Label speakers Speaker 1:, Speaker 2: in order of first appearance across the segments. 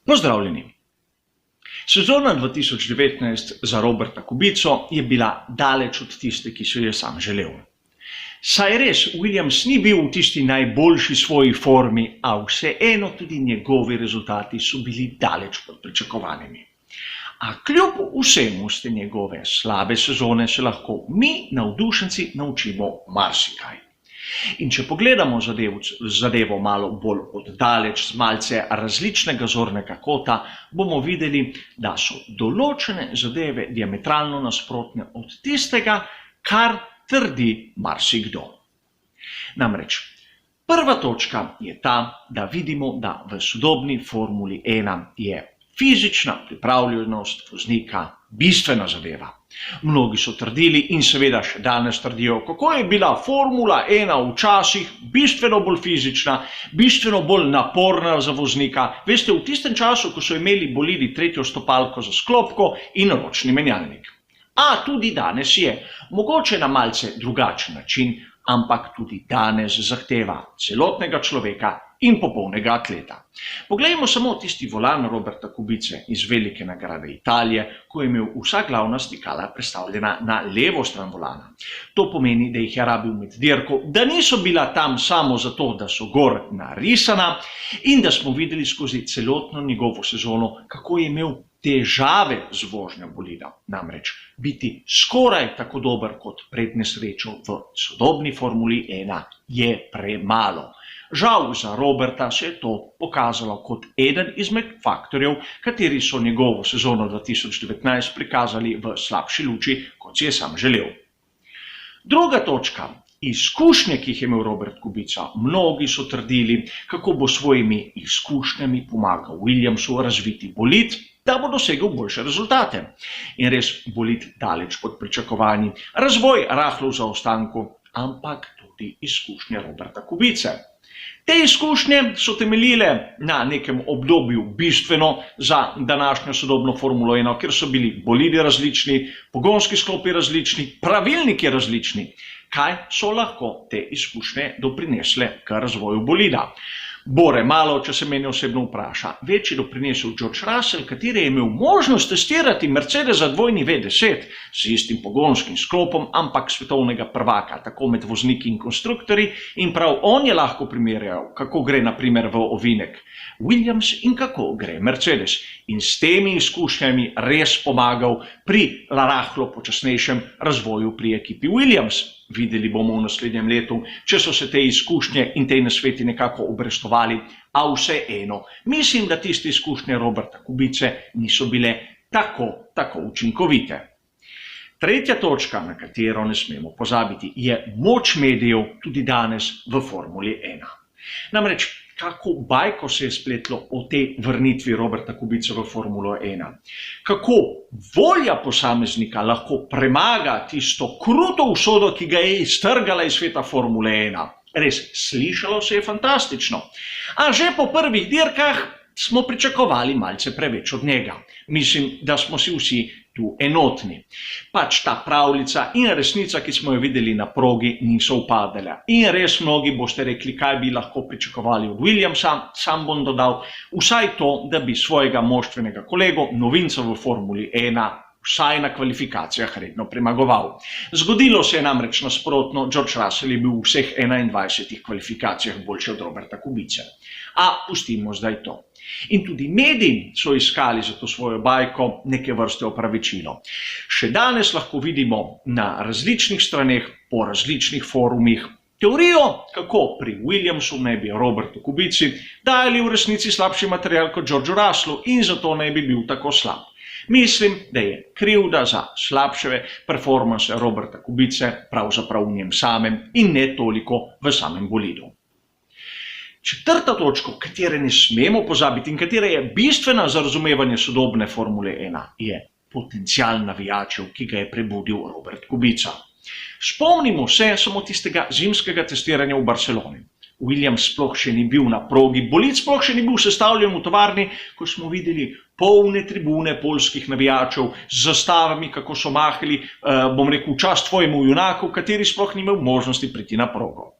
Speaker 1: Pozdravljeni. Sezona 2019 za Roberta Kubico je bila daleč od tiste, ki si jo sam želel. Saj res, Williams ni bil v tisti najboljši svoji formi, a vseeno tudi njegovi rezultati so bili daleč pod pričakovanimi. A kljub vsemu z te njegove slabe sezone se lahko mi, navdušenci, naučimo marsikaj. In če pogledamo zadevo malo bolj oddaleč, z malce različnega zornega kota, bomo videli, da so določene zadeve diametralno nasprotne od tistega, kar trdi marsikdo. Namreč, prva točka je ta, da vidimo, da v sodobni Formuli 1 je fizična pripravljenost voznika bistvena zadeva. Mnogi so trdili in seveda še danes trdijo, kako je bila Formula 1 včasih bistveno bolj fizična, bistveno bolj naporna za voznika. Veste, v tistem času, ko so imeli bolidi tretjo stopalko za sklopko in ročni menjalnik. A tudi danes je, mogoče na malce drugačen način, ampak tudi danes zahteva celotnega človeka in popolnega atleta. Poglejmo samo tisti volan Roberta Kubice iz velike nagrade Italije, ko je imel vsa glavna stikala prestavljena na levo stran volana. To pomeni, da jih je rabil med dirko, da niso bila tam samo zato, da so gor narisana in da smo videli skozi celotno njegovo sezono, kako je imel težave z vožnjo bolida. Namreč biti skoraj tako dober kot pred nesrečo v sodobni Formuli 1 je premalo. Žal za Roberta se je to pokazalo kot eden izmed faktorjev, kateri so njegovo sezono 2019 prikazali v slabši luči, kot si je sam želel. Druga točka. Izkušnje, ki jih je imel Robert Kubica. Mnogi so trdili, kako bo svojimi izkušnjami pomagal Williamsu razviti bolid, da bo dosegel boljše rezultate. In res bolid daleč pod pričakovanji, razvoj rahlo v zaostanku, ampak tudi izkušnje Roberta Kubice. Te izkušnje so temeljile na nekem obdobju bistveno za današnjo sodobno Formulo 1, ker so bili bolidi različni, pogonski sklopi različni, pravilniki različni. Kaj so lahko te izkušnje doprinesle k razvoju bolida? Bore malo, če se meni osebno vpraša, večji doprinesel George Russell, kateri je imel možnost testirati Mercedesa dvojni V10 z istim pogonskim sklopom, ampak svetovnega prvaka, tako med vozniki in konstruktorji, in prav on je lahko primerjal, kako gre na primer v ovinek Williams in kako gre Mercedes. In s temi izkušnjami res pomagal pri rahlo počasnejšem razvoju pri ekipi Williams. Videli bomo v naslednjem letu, če so se te izkušnje in te nasveti nekako obrestovali, a vseeno. Mislim, da tiste izkušnje Roberta Kubice niso bile tako učinkovite. Tretja točka, na katero ne smemo pozabiti, je moč medijev tudi danes v Formuli 1. Namreč, kako bajko se je spletlo o tej vrnitvi Roberta Kubice v Formulo 1. Kako volja posameznika lahko premaga tisto kruto usodo, ki ga je iztrgala iz sveta Formule 1. Res, slišalo se je fantastično. A že po prvih dirkah smo pričakovali malce preveč od njega. Mislim, da smo si vsi tu enotni. Pač ta pravljica in resnica, ki smo jo videli na progi, niso upadale. In res mnogi boste rekli, kaj bi lahko pričakovali od Williamsa, sam bom dodal vsaj to, da bi svojega moštvenega kolego, novinca v Formuli 1, vsaj na kvalifikacijah redno premagoval. Zgodilo se je namreč nasprotno, George Russell je bil v vseh 21 kvalifikacijah boljši od Roberta Kubice. A pustimo zdaj to. In tudi mediji so iskali za to svojo bajko neke vrste opravičilo. Še danes lahko vidimo na različnih straneh, po različnih forumih, teorijo, kako pri Williamsu ne bi Robertu Kubici dali v resnici slabši material kot Georgeu Russellu in zato ne bi bil tako slab. Mislim, da je krivda za slabše performance Roberta Kubice pravzaprav v njem samem in ne toliko v samem bolidu. Četrta točka, katere ne smemo pozabiti in katera je bistvena za razumevanje sodobne Formule 1, je potencial navijačev, ki ga je prebudil Robert Kubica. Spomnimo se samo tistega zimskega testiranja v Barceloni. Williams sploh še ni bil na progi, bolid sploh še ni bil sestavljen v tovarni, ko smo videli polne tribune poljskih navijačev z zastavami, kako so mahali, bom rekel, čast tvojemu junaku, kateri sploh ni imel možnosti priti na progo.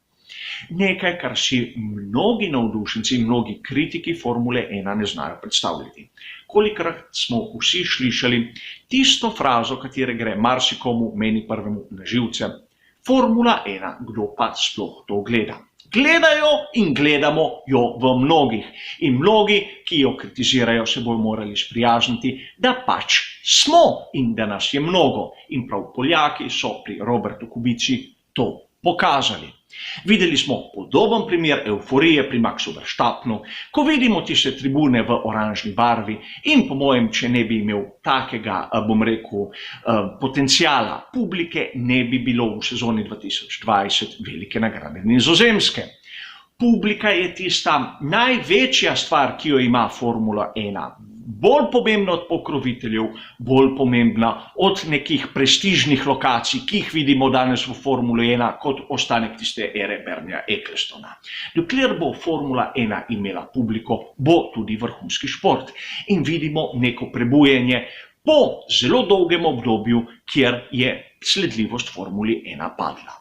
Speaker 1: Nekaj, kar si mnogi navdušenci, mnogi kritiki Formule 1 ne znajo predstavljati. Kolikrat smo vsi slišali tisto frazo, katere gre marsikomu, meni prvemu na živce: Formula 1, kdo pa sploh to gleda? Gledajo in gledamo jo v mnogih. In mnogi, ki jo kritizirajo, se bojo morali sprijazniti, da pač smo in da nas je mnogo. In prav Poljaki so pri Robertu Kubici to pokazali. Videli smo podoben primer evforije pri Maxu Verstappenu, ko vidimo tiste tribune v oranžni barvi in po mojem, če ne bi imel takega, potenciala publike, ne bi bilo v sezoni 2020 velike nagrade Nizozemske. Publika je tista največja stvar, ki jo ima Formula 1. Bolj pomembna od pokroviteljev, bolj pomembna od nekih prestižnih lokacij, ki jih vidimo danes v Formuli 1 kot ostanek tiste ere Bernieja Ecclestona. Dokler bo Formula 1 imela publiko, bo tudi vrhunski šport. In vidimo neko prebujanje po zelo dolgem obdobju, kjer je sledljivost Formuli 1 padla.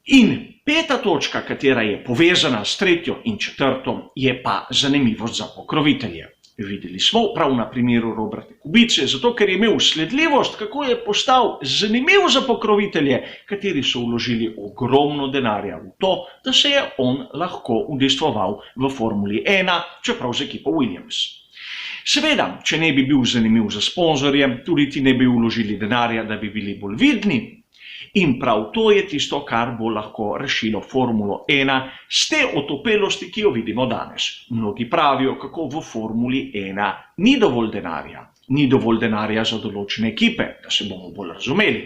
Speaker 1: In peta točka, katera je povezana s tretjo in četrto, je pa zanimivost za pokrovitelje. Videli smo prav na primeru Roberta Kubice, zato ker je imel sledljivost, kako je postal zanimiv za pokrovitelje, kateri so vložili ogromno denarja v to, da se je on lahko udejstvoval v Formuli 1, čeprav z ekipo Williams. Seveda, če ne bi bil zanimiv za sponzorje, tudi ti ne bi vložili denarja, da bi bili bolj vidni. In prav to je tisto, kar bo lahko rešilo Formulo 1 z te otopelosti, ki jo vidimo danes. Mnogi pravijo, kako v Formuli 1 ni dovolj denarja. Ni dovolj denarja za določene ekipe, da se bomo bolj razumeli.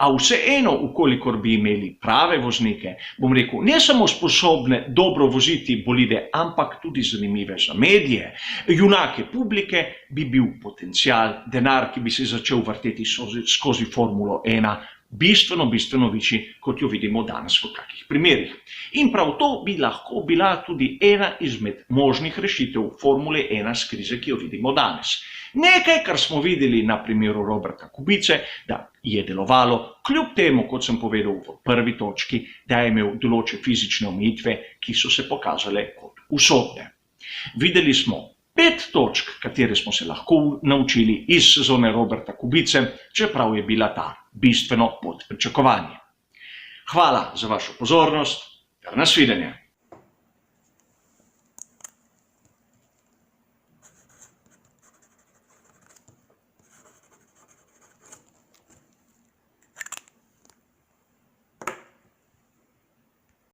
Speaker 1: A vseeno, ukolikor bi imeli prave voznike, bom rekel, ne samo sposobne dobro voziti bolide, ampak tudi zanimive za medije, junake publike, bi bil potencial, denar, ki bi se začel vrteti skozi Formulo 1, bistveno večji, kot jo vidimo danes v kakih primerih. In prav to bi lahko bila tudi ena izmed možnih rešitev Formule 1 s krize, ki jo vidimo danes. Nekaj, kar smo videli na primeru Roberta Kubice, da je delovalo, kljub temu, kot sem povedal v prvi točki, da je imel določene fizične omejitve, ki so se pokazale kot usodne. Videli smo 5 točk, katere smo se lahko naučili iz sezone Roberta Kubice, čeprav je bila ta bistveno pod pričakovanje. Hvala za vašo pozornost, ter nasvidenje.